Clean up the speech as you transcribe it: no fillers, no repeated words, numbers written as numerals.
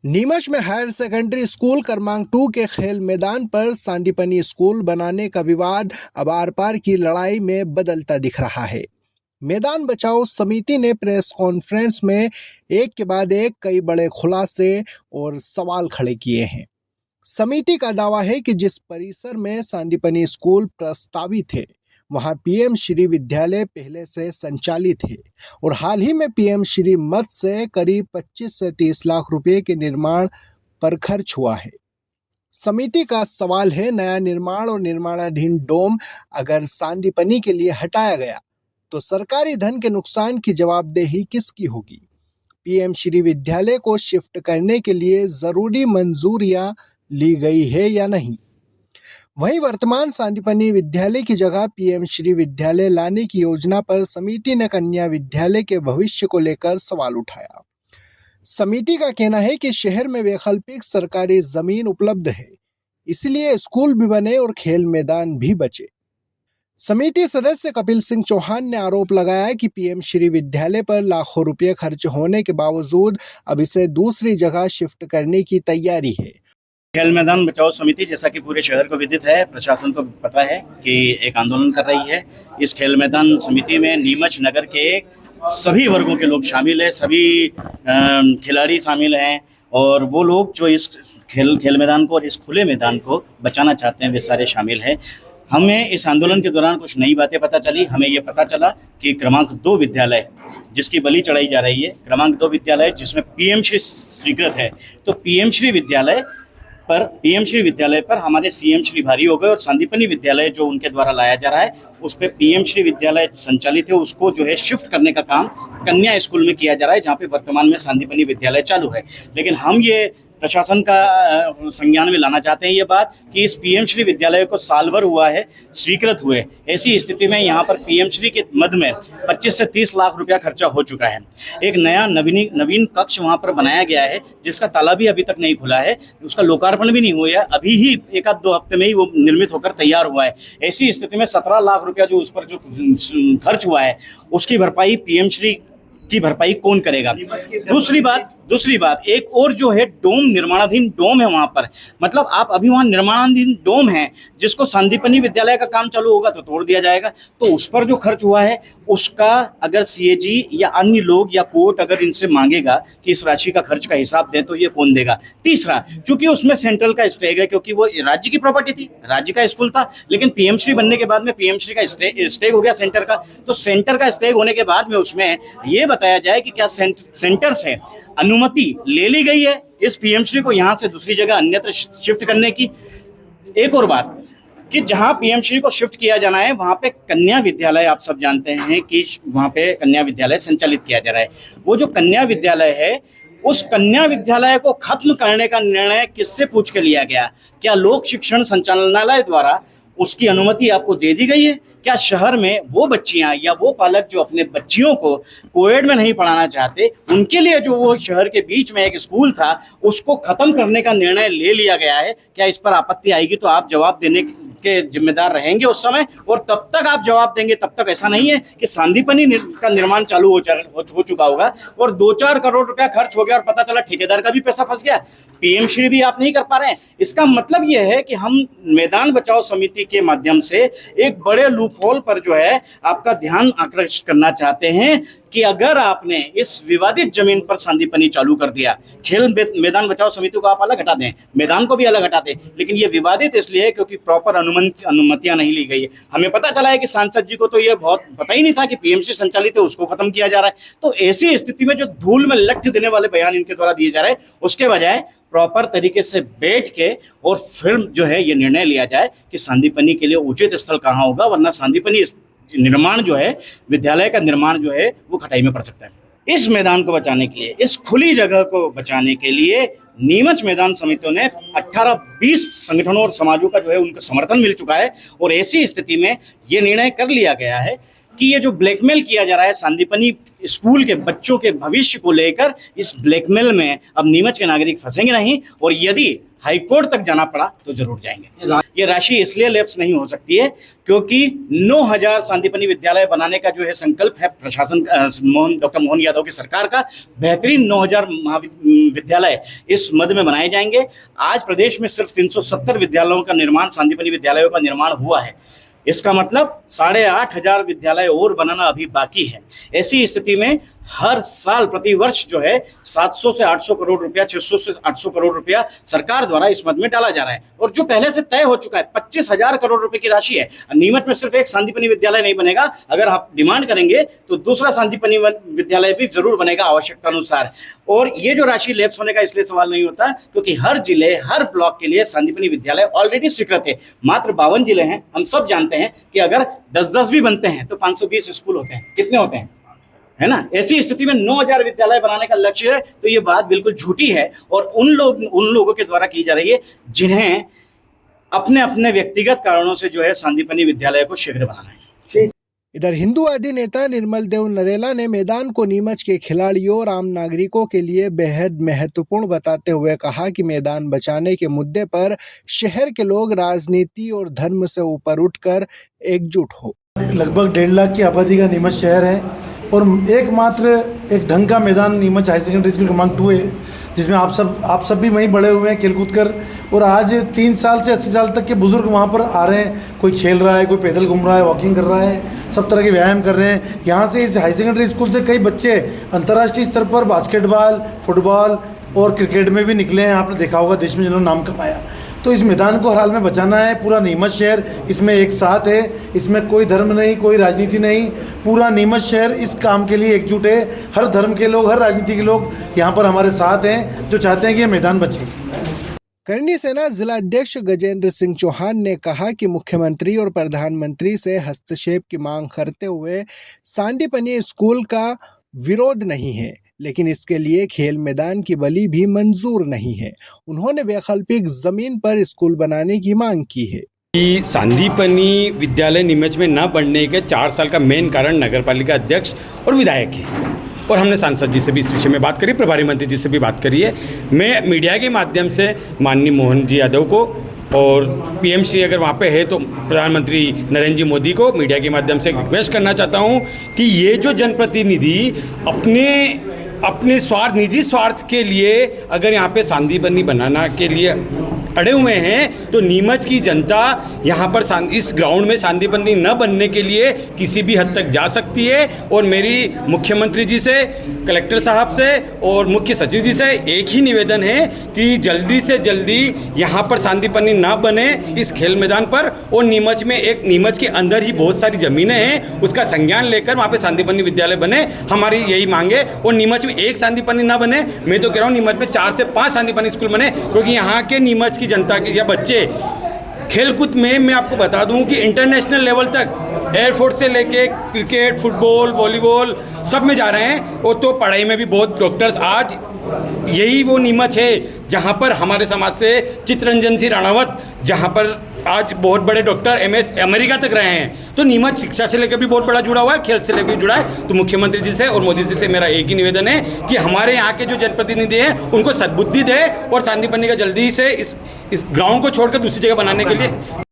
नीमच में higher secondary school क्रमांक 2 के खेल मैदान पर सांदीपनी स्कूल बनाने का विवाद अब आर पार की लड़ाई में बदलता दिख रहा है। मैदान बचाओ समिति ने प्रेस कॉन्फ्रेंस में एक के बाद एक कई बड़े खुलासे और सवाल खड़े किए हैं। समिति का दावा है कि जिस परिसर में सांदीपनी स्कूल प्रस्तावित है वहां पीएम श्री विद्यालय पहले से संचालित है और हाल ही में पीएम श्री मद से करीब 25 से 30 लाख रुपए के निर्माण पर खर्च हुआ है। समिति का सवाल है, नया निर्माण और निर्माणाधीन डोम अगर सांदीपनी के लिए हटाया गया तो सरकारी धन के नुकसान की जवाबदेही किसकी होगी? पीएम श्री विद्यालय को शिफ्ट करने के लिए जरूरी मंजूरियां ली गई है या नहीं? वहीं वर्तमान सांदीपनी विद्यालय की जगह पीएम श्री विद्यालय लाने की योजना पर समिति ने कन्या विद्यालय के भविष्य को लेकर सवाल उठाया। समिति का कहना है कि शहर में वैकल्पिक सरकारी जमीन उपलब्ध है, इसलिए स्कूल भी बने और खेल मैदान भी बचे। समिति सदस्य कपिल सिंह चौहान ने आरोप लगाया कि पीएम श्री विद्यालय पर लाखों रुपए खर्च होने के बावजूद अब इसे दूसरी जगह शिफ्ट करने की तैयारी है। खेल मैदान बचाओ समिति जैसा कि पूरे शहर को विदित है, प्रशासन को पता है कि एक आंदोलन कर रही है। इस खेल मैदान समिति में नीमच नगर के सभी वर्गों के लोग शामिल हैं, सभी खिलाड़ी शामिल हैं और वो लोग जो इस खेल मैदान को और इस खुले मैदान को बचाना चाहते हैं वे सारे शामिल हैं। हमें इस आंदोलन के दौरान कुछ नई बातें पता चली। हमें ये पता चला कि क्रमांक 2 विद्यालय जिसकी बलि चढ़ाई जा रही है, क्रमांक 2 विद्यालय जिसमें पीएम श्री स्वीकृत है, तो पीएम श्री विद्यालय पर हमारे सीएम श्री भारी हो गए और सांदीपनी विद्यालय जो उनके द्वारा लाया जा रहा है उस पर पीएम श्री विद्यालय संचालित है, उसको जो है शिफ्ट करने का काम कन्या स्कूल में किया जा रहा है, जहाँ पे वर्तमान में सांदीपनी विद्यालय चालू है। लेकिन हम ये प्रशासन का संज्ञान में लाना चाहते हैं ये बात कि इस पीएम श्री विद्यालय को साल भर हुआ है स्वीकृत हुए, ऐसी स्थिति में यहाँ पर पीएम श्री के मद में 25 से 30 लाख रुपया खर्चा हो चुका है। एक नया नवीन कक्ष वहाँ पर बनाया गया है जिसका ताला भी अभी तक नहीं खुला है, उसका लोकार्पण भी नहीं हुआ है, अभी ही 1-2 हफ्ते में ही वो निर्मित होकर तैयार हुआ है। ऐसी स्थिति में 17 लाख रुपया जो उस पर जो खर्च हुआ है उसकी भरपाई पीएम श्री की भरपाई कौन करेगा? दूसरी बात एक और जो है डोम, निर्माणाधीन डोम है वहां पर, मतलब आप अभी वहां निर्माणाधीन डोम है जिसको सांदीपनी विद्यालय का काम चालू होगा तो तोड़ दिया जाएगा, तो उस पर जो खर्च हुआ है उसका अगर सीएजी या अन्य लोग या कोर्ट अगर इनसे मांगेगा कि इस राशि का खर्च का हिसाब दें तो ये कौन देगा? तीसरा, चूंकि उसमें सेंट्रल का स्टेक है, क्योंकि वो राज्य की प्रॉपर्टी थी, राज्य का स्कूल था, लेकिन पीएम श्री बनने के बाद में पीएम श्री का स्टेक हो गया सेंटर का, तो सेंटर का स्टेक होने के बाद में उसमें ये बताया जाए कि क्या सेंटर से अनुमति ले ली गई है इस पीएमश्री को यहां से दूसरी जगह अन्यत्र शिफ्ट करने की। एक और बात कि जहां पीएमश्री को शिफ्ट किया जाना है वहां पे कन्या विद्यालय, आप सब जानते हैं कि वहां पे कन्या विद्यालय संचालित किया जा रहा है। वो जो कन्या विद्यालय है उस कन्या विद्यालय को खत्म करने का निर्णय किससे पूछ के लिया गया? क्या लोक शिक्षण संचालनालय द्वारा उसकी अनुमति आपको दे दी गई है? क्या शहर में वो बच्चियां या वो पालक जो अपने बच्चियों को कोएड में नहीं पढ़ाना चाहते उनके लिए जो वो शहर के बीच में एक स्कूल था उसको खत्म करने का निर्णय ले लिया गया है? क्या इस पर आपत्ति आएगी तो आप जवाब देने के जिम्मेदार रहेंगे उस समय, और तब तक आप जवाब देंगे। तब तक ऐसा नहीं है कि सांदीपनी का निर्माण चालू हो चुका होगा और 2-4 करोड़ रुपया खर्च हो गया और पता चला ठेकेदार का भी पैसा फंस गया, पीएम श्री भी आप नहीं कर पा रहे हैं। इसका मतलब यह है कि हम मैदान बचाओ समिति के माध्यम से एक बड़े लूपहोल पर जो है आपका ध्यान आकर्षित करना चाहते हैं कि अगर आपने इस विवादित जमीन पर सांदीपनी चालू कर दिया, खेल मैदान बचाओ समिति को आप अलग हटा दें, मैदान को भी अलग हटा दें, लेकिन ये विवादित इसलिए है क्योंकि प्रॉपर अनुमतियां नहीं ली गई है। हमें पता चला है कि सांसद जी को तो ये बहुत पता ही नहीं था कि पीएमसी संचालित है उसको खत्म किया जा रहा है। तो ऐसी स्थिति में जो धूल में लट्ठ देने वाले बयान इनके द्वारा दिए जा रहे हैं उसके बजाय प्रॉपर तरीके से बैठ के और फिर जो है ये निर्णय लिया जाए कि सांदीपनी के लिए उचित स्थल कहाँ होगा, वरना सांदीपनी निर्माण जो है, विद्यालय का निर्माण जो है वो खटाई में पड़ सकता है। इस मैदान को बचाने के लिए, इस खुली जगह को बचाने के लिए नीमच मैदान समितियों ने 18-20 संगठनों और समाजों का जो है उनका समर्थन मिल चुका है और ऐसी स्थिति में ये निर्णय कर लिया गया है कि ये जो ब्लैकमेल किया जा रहा है सांदीपनी स्कूल के बच्चों के भविष्य को लेकर, इस ब्लैकमेल में अब नीमच के नागरिक फंसेंगे नहीं, और यदि हाईकोर्ट तक जाना पड़ा तो जरूर जाएंगे। ये राशि इसलिए लैप्स नहीं हो सकती है क्योंकि 9000 सांदीपनी विद्यालय बनाने का जो है संकल्प है प्रशासन डॉक्टर मोहन यादव की सरकार का। बेहतरीन 9000 विद्यालय इस मद में बनाए जाएंगे। आज प्रदेश में सिर्फ 370 विद्यालयों का निर्माण, सांदीपनी विद्यालयों का निर्माण हुआ है। इसका मतलब 8500 विद्यालय और बनाना अभी बाकी है। ऐसी स्थिति में हर साल प्रतिवर्ष जो है 700 से 800 करोड़ रुपया, 600 से 800 करोड़ रुपया सरकार द्वारा इस मद में डाला जा रहा है, और जो पहले से तय हो चुका है 25,000 करोड़ रुपए की राशि है। नीमच में सिर्फ एक सांदीपनी विद्यालय नहीं बनेगा, अगर आप डिमांड करेंगे तो दूसरा सांदीपनी विद्यालय भी जरूर बनेगा आवश्यकता अनुसार। और ये जो राशि लैप्स होने का इसलिए सवाल नहीं होता क्योंकि हर जिले, हर ब्लॉक के लिए सांदीपनी विद्यालय ऑलरेडी स्वीकृत है। मात्र 52 जिले हैं। हम सब जानते हैं कि अगर 10-10 भी बनते हैं तो 520 स्कूल होते हैं। कितने होते हैं, है ना? ऐसी स्थिति में 9000 विद्यालय बनाने का लक्ष्य है, तो ये बात बिल्कुल झूठी है और उन लोगों के द्वारा की जा रही है जिन्हें अपने अपने व्यक्तिगत कारणों से जो है सांदीपनी विद्यालय को शीघ्र बनाना है। इधर हिंदूवादी नेता निर्मल देव नरेला ने मैदान को नीमच के खिलाड़ियों और आम नागरिकों के लिए बेहद महत्वपूर्ण बताते हुए कहा कि मैदान बचाने के मुद्दे पर शहर के लोग राजनीति और धर्म से ऊपर उठकर एकजुट हो। लगभग 1.5 लाख की आबादी का नीमच शहर है और एकमात्र एक ढंग का मैदान नीमच हाई सेकेंडरी स्कूल क्रमांक 2 है, जिसमें आप सब भी वहीं बड़े हुए हैं खेल कूद कर। और आज 3 साल से 80 साल तक के बुजुर्ग वहाँ पर आ रहे हैं। कोई खेल रहा है, कोई पैदल घूम रहा है, वॉकिंग कर रहा है, सब तरह के व्यायाम कर रहे हैं। यहाँ से इस हाई सेकेंडरी स्कूल से कई बच्चे अंतर्राष्ट्रीय स्तर पर बास्केटबॉल, फुटबॉल और क्रिकेट में भी निकले हैं। आपने देखा होगा देश में जिन्होंने नाम कमाया। तो इस मैदान को हर हाल में बचाना है। पूरा नीमच शहर इसमें एक साथ है, इसमें कोई धर्म नहीं, कोई राजनीति नहीं। पूरा नीमच शहर इस काम के लिए एकजुट है। हर धर्म के लोग, हर राजनीति के लोग यहाँ पर हमारे साथ हैं, जो चाहते हैं कि ये मैदान बचे। करनी सेना जिला अध्यक्ष गजेंद्र सिंह चौहान ने कहा कि मुख्यमंत्री और प्रधानमंत्री से हस्तक्षेप की मांग करते हुए सांदीपनी स्कूल का विरोध नहीं है, लेकिन इसके लिए खेल मैदान की बलि भी मंजूर नहीं है। उन्होंने वैकल्पिक जमीन पर स्कूल बनाने की मांग की है। सांदीपनी विद्यालय नीमच में न बनने के 4 साल का मेन कारण नगरपालिका अध्यक्ष और विधायक है, और हमने सांसद जी से भी इस विषय में बात करी, प्रभारी मंत्री जी से भी बात करी है। मैं मीडिया के माध्यम से माननीय मोहन जी यादव को और पीएमसी अगर वहाँ पे है तो प्रधानमंत्री नरेंद्र जी मोदी को मीडिया के माध्यम से रिक्वेस्ट करना चाहता हूँ कि ये जो जनप्रतिनिधि अपने निजी स्वार्थ के लिए अगर यहाँ पे सांदीपनी बनाना के लिए अड़े हुए हैं, तो नीमच की जनता यहाँ पर इस ग्राउंड में सांदीपनी न बनने के लिए किसी भी हद तक जा सकती है। और मेरी मुख्यमंत्री जी से, कलेक्टर साहब से और मुख्य सचिव जी से एक ही निवेदन है कि जल्दी से जल्दी यहाँ पर सांदीपनी ना बने इस खेल मैदान पर, और नीमच के अंदर ही बहुत सारी ज़मीनें हैं, उसका संज्ञान लेकर वहाँ पर सांदीपनी विद्यालय बने। हमारी यही मांग है। और नीमच में एक सांदीपनी ना बने, मैं तो कह रहा हूँ नीमच में 4 से 5 सांदीपनी स्कूल बने, क्योंकि यहाँ के नीमच जनता के या बच्चे खेलकूद में, मैं आपको बता दूं कि इंटरनेशनल लेवल तक एयरफोर्स से लेके क्रिकेट, फुटबॉल, वॉलीबॉल सब में जा रहे हैं। और तो पढ़ाई में भी बहुत डॉक्टर्स, आज यही वो नीमच है जहां पर हमारे समाज से चित्तरंजन सिंह राणावत, जहां पर आज बहुत बड़े डॉक्टर MS अमेरिका तक रहे हैं। तो नीमच शिक्षा से लेकर भी बहुत बड़ा जुड़ा हुआ है, खेल से लेकर भी जुड़ा है। तो मुख्यमंत्री जी से और मोदी जी से मेरा एक ही निवेदन है कि हमारे यहाँ के जो जनप्रतिनिधि हैं उनको सद्बुद्धि दे और सांदीपनी का जल्दी से इस ग्राउंड को छोड़कर दूसरी जगह बनाने के लिए